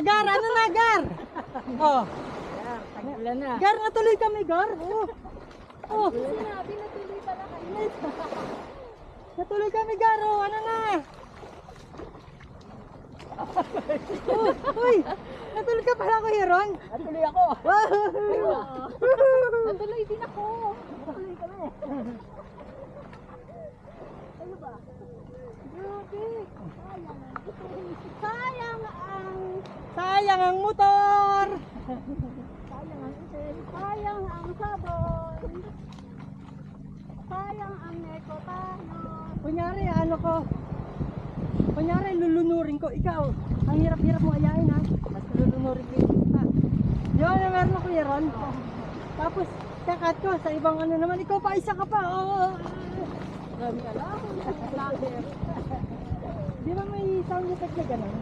Gar, ano na, Gar? Oh. Tagulan na. Gar, natuloy kami, Gar. Oh. Oh. Sinabi na tuloy pala kayo. Natuloy kami, Gar. Oh, ano na? Oh, uy, natuloy ka pala, Kuya Ron. Natuloy ako. Natuloy din ako. Natuloy kami. Ano ba? Grabe. Sayang ang... Sayang ang motor. Sayang ang itin. Sayang ang sabon. Sayang ang neko tayo. Kunyari, ano ko. Kunyari, lulunurin ko. Ikaw, ang hirap-hirap mo ayain, ha? Tapos lulunurin ko yung isa. Di ba na meron ako, Kuya Ron? Tapos, kakat ko sa ibang ano naman. Ikaw pa, isa ka pa. Oh. Grabe alam. Di ba may sound effect na gano'n?